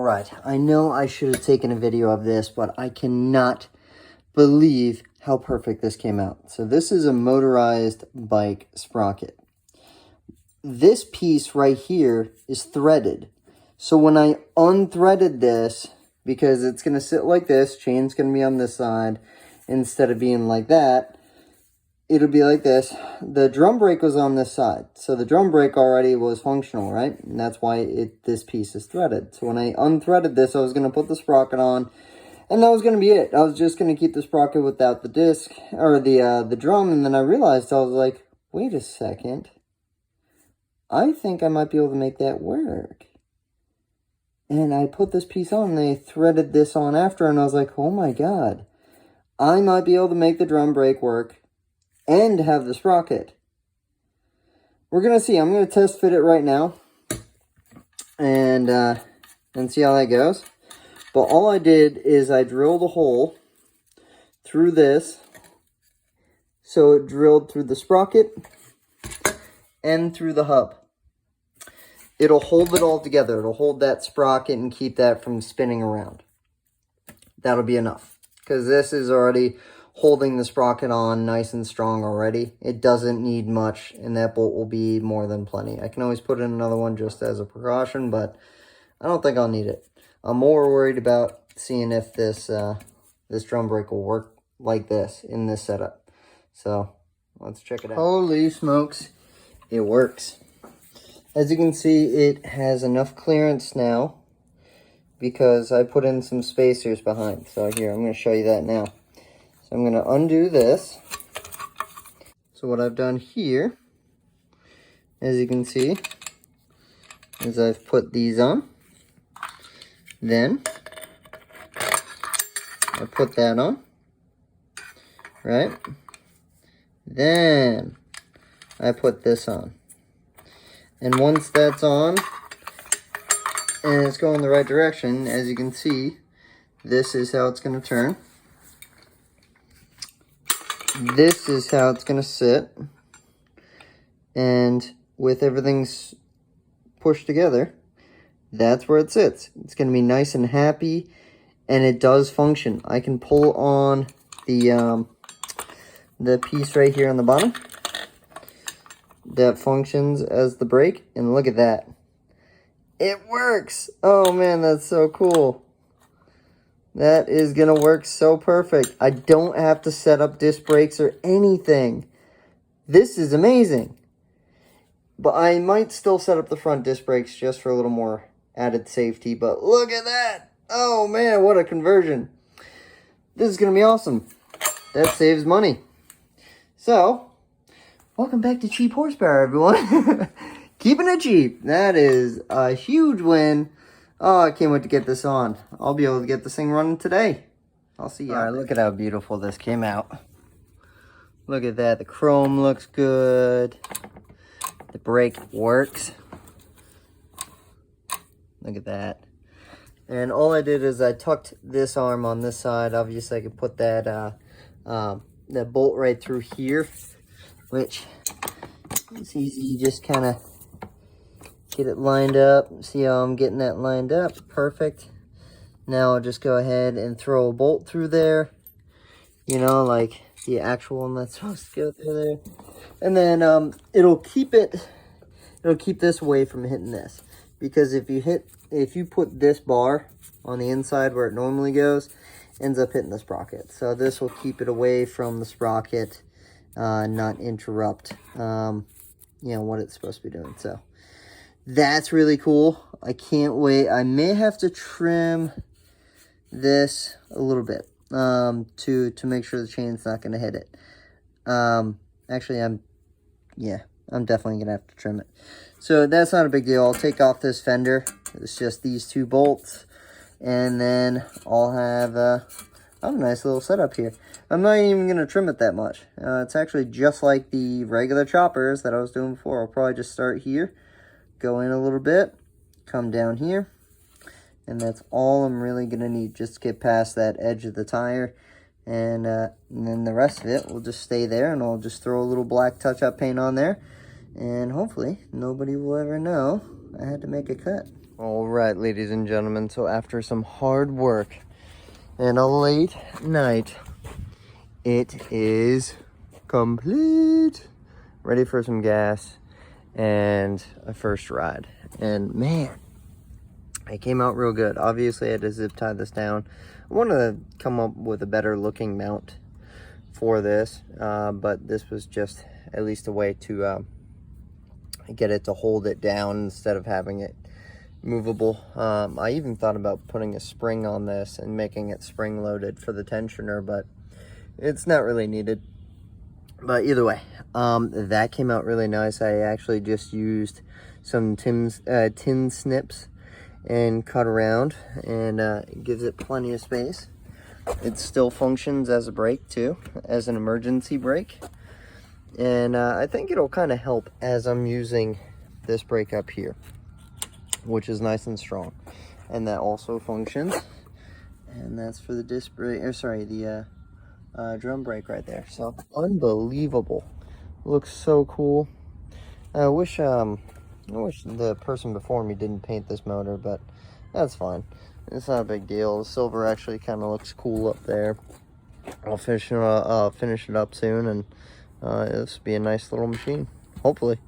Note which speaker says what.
Speaker 1: right, I know I should have taken a video of this, but I cannot believe how perfect this came out. So this is a motorized bike sprocket. This piece right here is threaded. So when I unthreaded this, because it's going to sit like this, chain's going to be on this side, instead of being like that, it'll be like this. The drum brake was on this side. So the drum brake already was functional, right? And that's why this piece is threaded. So when I unthreaded this, I was going to put the sprocket on, and that was going to be it. I was just going to keep the sprocket without the disc, or the drum, and then I realized, I was like, wait a second. I think I might be able to make that work. And I put this piece on, and they threaded this on after, and I was like, oh my god. I might be able to make the drum brake work and have the sprocket. We're going to see. I'm going to test fit it right now and see how that goes. But all I did is I drilled a hole through this. So it drilled through the sprocket and through the hub. It'll hold it all together. It'll hold that sprocket and keep that from spinning around. That'll be enough. Because this is already holding the sprocket on nice and strong already. It doesn't need much, and that bolt will be more than plenty. I can always put in another one just as a precaution, but I don't think I'll need it. I'm more worried about seeing if this this drum brake will work like this in this setup. So let's check it out. Holy smokes, it works. As you can see, it has enough clearance now because I put in some spacers behind. So here, I'm going to show you that now. So I'm going to undo this. So what I've done here, as you can see, is I've put these on. Then I put that on, right? Then I put this on. And once that's on, and it's going the right direction, as you can see, this is how it's going to turn. This is how it's going to sit. And with everything pushed together, that's where it sits. It's going to be nice and happy, and it does function. I can pull on the piece right here on the bottom that functions as the brake, and look at that. It works! Oh man, that's so cool. That is going to work so perfect. I don't have to set up disc brakes or anything. This is amazing. But I might still set up the front disc brakes just for a little more added safety. But look at that. Oh man, what a conversion. This is going to be awesome. That saves money. So, welcome back to Cheap Horsepower, everyone. Keeping it cheap. That is a huge win. Oh, I can't wait to get this on. I'll be able to get this thing running today. I'll see you. All right, look at how beautiful this came out. Look at that. The chrome looks good. The brake works. Look at that. And all I did is I tucked this arm on this side. Obviously, I could put that that bolt right through here, which it's easy. You just kind of get it lined up. See how I'm getting that lined up? Perfect. Now I'll just go ahead and throw a bolt through there. You know, like the actual one that's supposed to go through there. And then it'll keep this away from hitting this. Because if you put this bar on the inside where it normally goes, ends up hitting the sprocket. So this will keep it away from the sprocket, not interrupt you know, what it's supposed to be doing. So that's really cool. I can't wait. I may have to trim this a little bit to make sure the chain's not going to hit it. Actually, I'm definitely going to have to trim it. So that's not a big deal. I'll take off this fender. It's just these two bolts. And then I'll have a nice little setup here. I'm not even going to trim it that much. It's actually just like the regular choppers that I was doing before. I'll probably just start here. Go in a little bit, come down here, and that's all I'm really going to need just to get past that edge of the tire. And then the rest of it will just stay there, and I'll just throw a little black touch-up paint on there. And hopefully, nobody will ever know I had to make a cut. All right, ladies and gentlemen, so after some hard work and a late night, it is complete. Ready for some gas and a first ride. And man, it came out real good. Obviously, I had to zip tie this down. I wanted to come up with a better looking mount for this, but this was just at least a way to get it to hold it down instead of having it movable. I even thought about putting a spring on this and making it spring loaded for the tensioner, but it's not really needed. But either way, that came out really nice. I actually just used some tin snips and cut around, and it gives it plenty of space. It still functions as a brake too, as an emergency brake. And I think it'll kind of help as I'm using this brake up here, which is nice and strong. And that also functions. And that's for the disc brake, or sorry, the drum brake right there. So unbelievable. Looks so cool. I wish the person before me didn't paint this motor, but that's fine. It's not a big deal. The silver actually kind of looks cool up there. I'll finish it up soon, and this will be a nice little machine, hopefully.